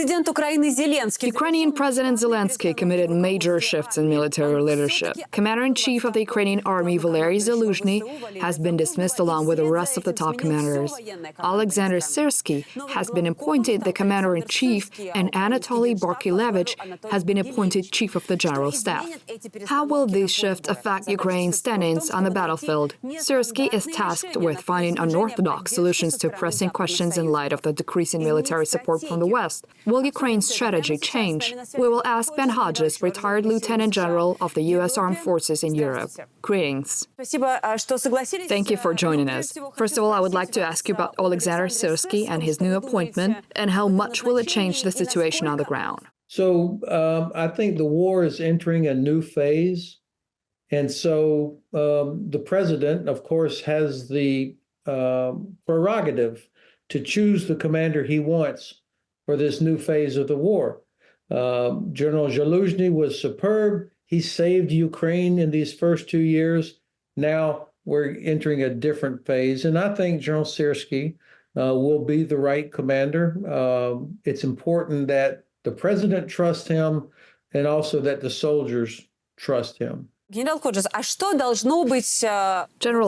Ukrainian President Zelensky committed major shifts in military leadership. Commander-in-Chief of the Ukrainian army, Valery Zaluzhnyi, has been dismissed along with the rest of the top commanders. Oleksandr Syrskyi has been appointed the commander-in-chief, and Anatoly Barkilevich has been appointed chief of the general staff. How will these shifts affect Ukraine's standings on the battlefield? Syrskyi is tasked with finding unorthodox solutions to pressing questions in light of the decreasing military support from the West. Will Ukraine's strategy change? We will ask Ben Hodges, retired Lieutenant General of the U.S. Armed Forces in Europe. Greetings. Thank you for joining us. First of all, I would like to ask you about Oleksandr Syrskyi and his new appointment, and how much will it change the situation on the ground? So I think the war is entering a new phase. And so the president, of course, has the prerogative to choose the commander he wants for this new phase of the war. General Zaluzhnyi was superb. He saved Ukraine in these first 2 years. Now we're entering a different phase. And I think General Syrskyi will be the right commander. It's important that the president trusts him and also that the soldiers trust him. General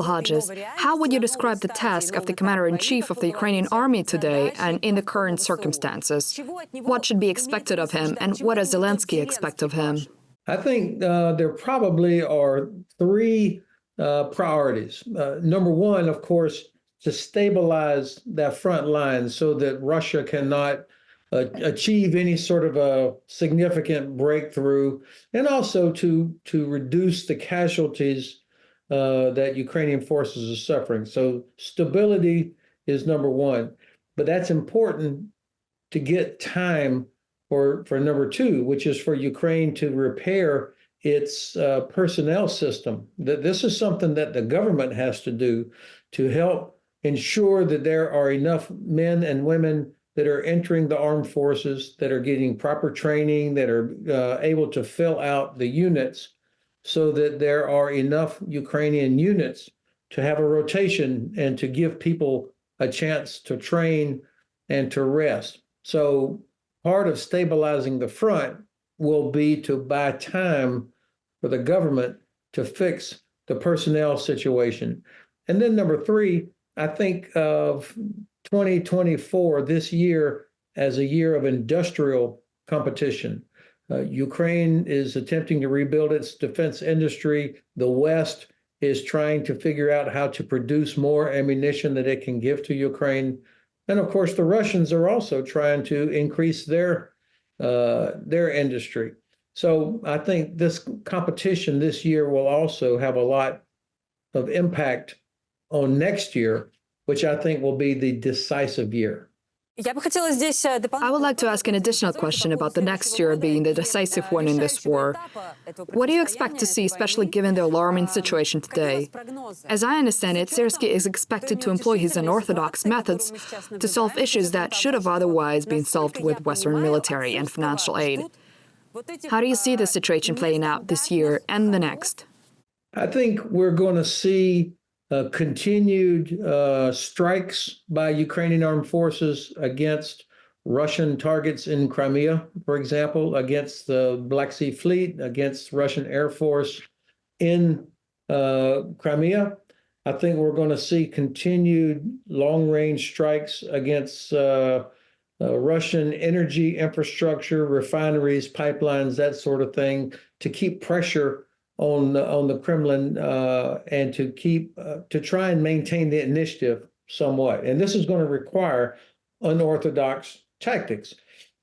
Hodges, how would you describe the task of the commander-in-chief of the Ukrainian army today and in the current circumstances? What should be expected of him, and what does Zelensky expect of him? I think there probably are three priorities. Number one, of course, to stabilize that front line so that Russia cannot achieve any sort of a significant breakthrough, and also to reduce the casualties that Ukrainian forces are suffering. So stability is number one, but that's important to get time for number two, which is for Ukraine to repair its personnel system. This is something that the government has to do to help ensure that there are enough men and women that are entering the armed forces, that are getting proper training, that are able to fill out the units so that there are enough Ukrainian units to have a rotation and to give people a chance to train and to rest. So part of stabilizing the front will be to buy time for the government to fix the personnel situation. And then number three, I think of 2024, this year, as a year of industrial competition. Ukraine is attempting to rebuild its defense industry. The West is trying to figure out how to produce more ammunition that it can give to Ukraine. And of course, the Russians are also trying to increase their industry. So I think this competition this year will also have a lot of impact on next year, which I think will be the decisive year. I would like to ask an additional question about the next year being the decisive one in this war. What do you expect to see, especially given the alarming situation today? As I understand it, Syrskyi is expected to employ his unorthodox methods to solve issues that should have otherwise been solved with Western military and financial aid. How do you see the situation playing out this year and the next? I think we're going to see continued strikes by Ukrainian armed forces against Russian targets in Crimea, for example, against the Black Sea Fleet, against Russian Air Force in Crimea. I think we're going to see continued long-range strikes against Russian energy infrastructure, refineries, pipelines, that sort of thing, to keep pressure on the Kremlin and to try and maintain the initiative somewhat. And this is going to require unorthodox tactics.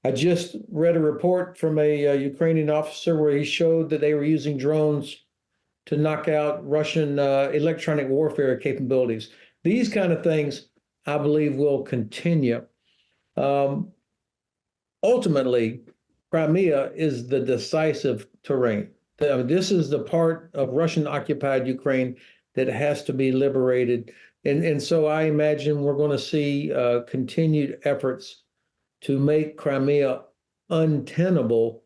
I just read a report from a Ukrainian officer where he showed that they were using drones to knock out Russian electronic warfare capabilities. These kind of things, I believe, will continue. Ultimately, Crimea is the decisive terrain. This is the part of Russian-occupied Ukraine that has to be liberated. And so I imagine we're going to see continued efforts to make Crimea untenable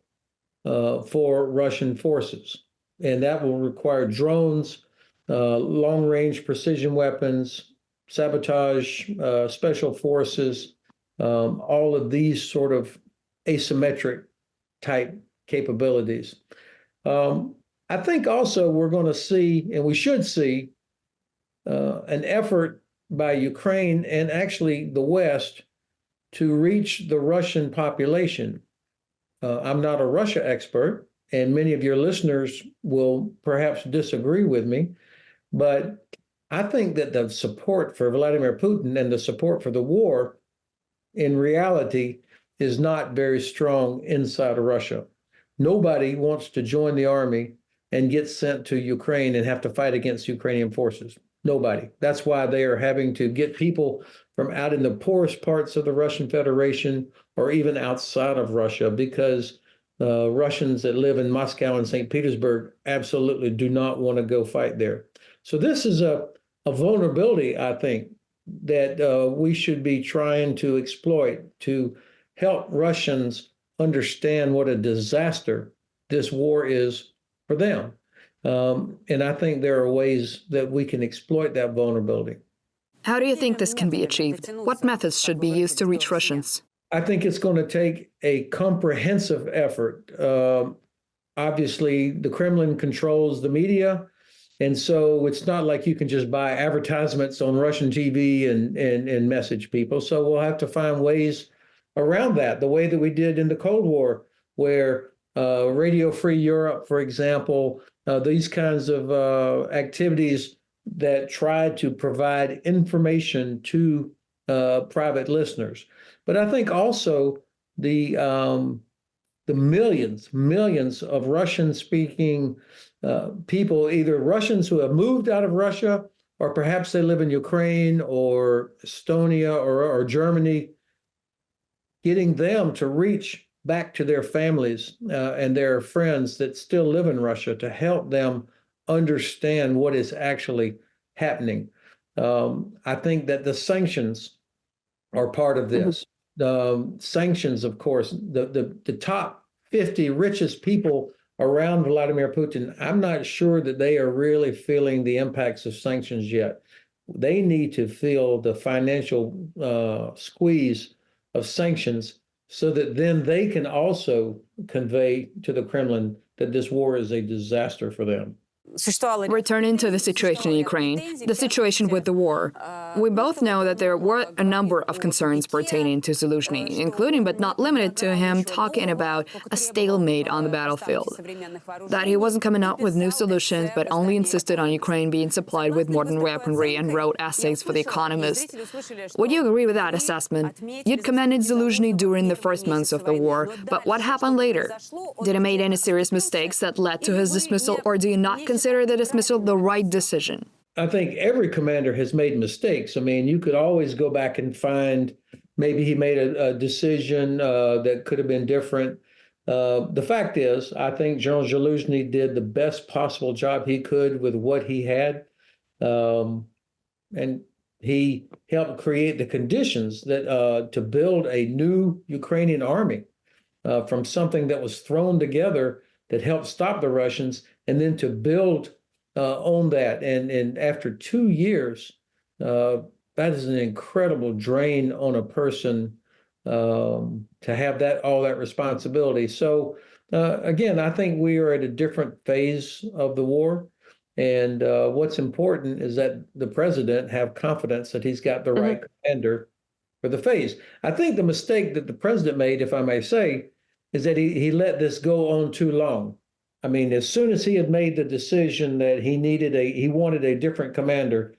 for Russian forces. And that will require drones, long-range precision weapons, sabotage, special forces, all of these sort of asymmetric type capabilities. I think also we're going to see, and we should see, an effort by Ukraine and actually the West to reach the Russian population. I'm not a Russia expert, and many of your listeners will perhaps disagree with me, but I think that the support for Vladimir Putin and the support for the war in reality is not very strong inside of Russia. Nobody wants to join the army and get sent to Ukraine and have to fight against Ukrainian forces. Nobody. That's why they are having to get people from out in the poorest parts of the Russian Federation or even outside of Russia, because Russians that live in Moscow and St. Petersburg absolutely do not want to go fight there. So this is a vulnerability, I think, that we should be trying to exploit to help Russians understand what a disaster this war is for them. And I think there are ways that we can exploit that vulnerability. How do you think this can be achieved? What methods should be used to reach Russians? I think it's going to take a comprehensive effort. Obviously, the Kremlin controls the media, and so it's not like you can just buy advertisements on Russian TV and message people. So we'll have to find ways around that, the way that we did in the Cold War, where Radio Free Europe, for example, these kinds of activities that try to provide information to private listeners. But I think also the millions of Russian-speaking people, either Russians who have moved out of Russia, or perhaps they live in Ukraine or Estonia or Germany, getting them to reach back to their families and their friends that still live in Russia to help them understand what is actually happening. I think that the sanctions are part of this. Sanctions, of course, the top 50 richest people around Vladimir Putin, I'm not sure that they are really feeling the impacts of sanctions yet. They need to feel the financial squeeze of sanctions so that then they can also convey to the Kremlin that this war is a disaster for them. Returning to the situation in Ukraine, the situation with the war, we both know that there were a number of concerns pertaining to Zaluzhnyi, including but not limited to him talking about a stalemate on the battlefield, that he wasn't coming up with new solutions but only insisted on Ukraine being supplied with modern weaponry and wrote essays for The Economist. Would you agree with that assessment? You'd commended Zaluzhnyi during the first months of the war, but what happened later? Did he make any serious mistakes that led to his dismissal, or do you not consider the dismissal the right decision? I think every commander has made mistakes. I mean, you could always go back and find maybe he made a decision that could have been different. The fact is, I think General Zaluzhnyi did the best possible job he could with what he had. And he helped create the conditions that to build a new Ukrainian army from something that was thrown together that helped stop the Russians, and then to build on that. And after 2 years, that is an incredible drain on a person to have all that responsibility. So again, I think we are at a different phase of the war. And what's important is that the president have confidence that he's got the right commander for the phase. I think the mistake that the president made, if I may say, is that he let this go on too long. I mean, as soon as he had made the decision that he wanted a different commander,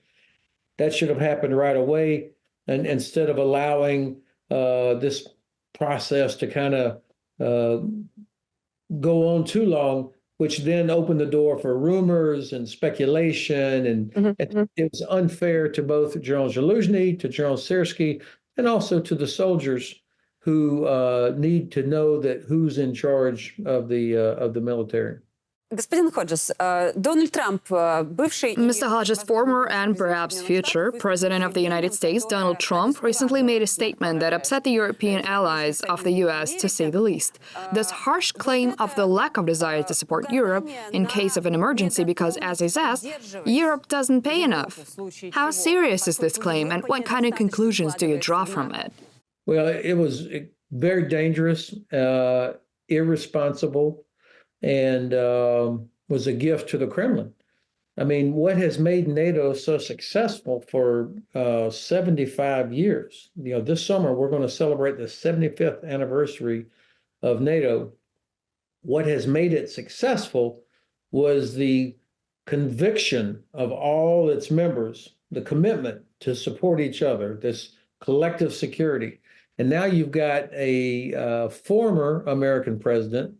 that should have happened right away. And instead of allowing this process to kind of go on too long, which then opened the door for rumors and speculation. And it was unfair to both General Zaluzhnyi, to General Syrskyi, and also to the soldiers who need to know that who's in charge of the military. Mr. Hodges, former and perhaps future President of the United States, Donald Trump, recently made a statement that upset the European allies of the U.S., to say the least. This harsh claim of the lack of desire to support Europe in case of an emergency because, as he says, Europe doesn't pay enough. How serious is this claim, and what kind of conclusions do you draw from it? Well, it was very dangerous, irresponsible, and was a gift to the Kremlin. I mean, what has made NATO so successful for 75 years? You know, this summer we're going to celebrate the 75th anniversary of NATO. What has made it successful was the conviction of all its members, the commitment to support each other, this collective security. And now you've got a former American president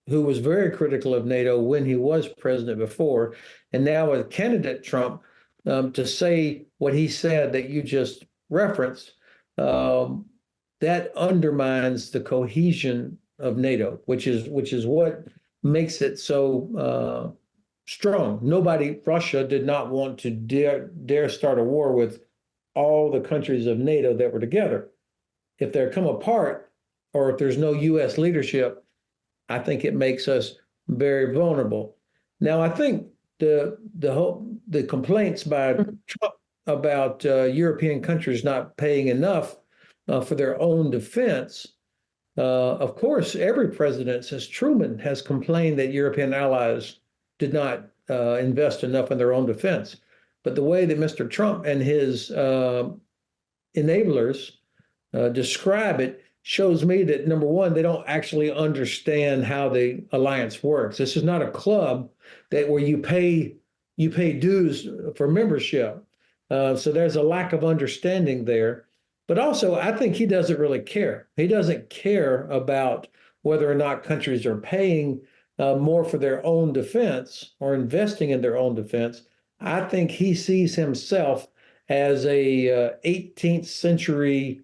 who was very critical of NATO when he was president before, and now with candidate Trump to say what he said that you just referenced, that undermines the cohesion of NATO, which is what makes it so strong. Russia did not want to dare start a war with all the countries of NATO that were together. If they come apart, or if there's no U.S. leadership, I think it makes us very vulnerable. Now, I think the complaints by Trump about European countries not paying enough for their own defense. Of course, every president since Truman has complained that European allies did not invest enough in their own defense. But the way that Mr. Trump and his enablers describe it shows me that, number one, they don't actually understand how the alliance works. This is not a club where you pay dues for membership. So there's a lack of understanding there. But also, I think he doesn't really care. He doesn't care about whether or not countries are paying more for their own defense or investing in their own defense. I think he sees himself as a 18th century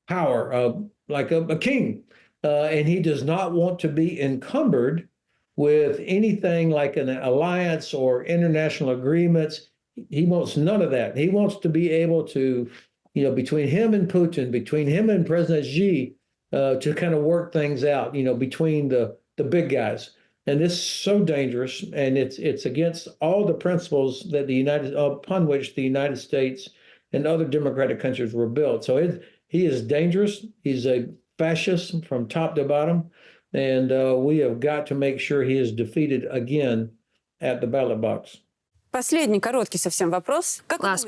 power, like a king. And he does not want to be encumbered with anything like an alliance or international agreements. He wants none of that. He wants to be able to, between him and Putin, between him and President Xi, to kind of work things out, between the big guys. And this is so dangerous, and it's against all the principles that upon which the United States and other democratic countries were built. So he is dangerous. He's a fascist from top to bottom, and we have got to make sure he is defeated again at the ballot box. Last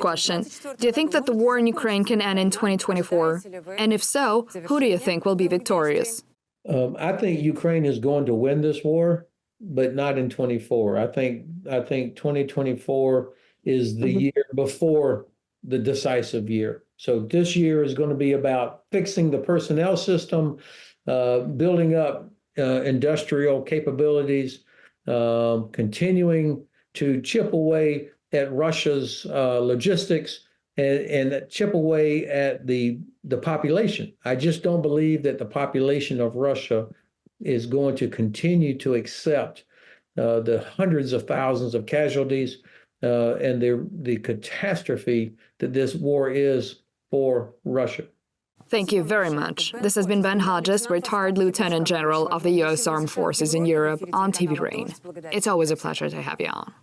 question. Do you think that the war in Ukraine can end in 2024? And if so, who do you think will be victorious? I think Ukraine is going to win this war, but not in 24. I think 2024 is the year before the decisive year. So this year is going to be about fixing the personnel system, building up industrial capabilities, continuing to chip away at Russia's logistics and chip away at the population. I just don't believe that the population of Russia is going to continue to accept the hundreds of thousands of casualties and the catastrophe that this war is for Russia. Thank you very much. This has been Ben Hodges, retired Lieutenant General of the U.S. Armed Forces in Europe, on TV Rain. It's always a pleasure to have you on.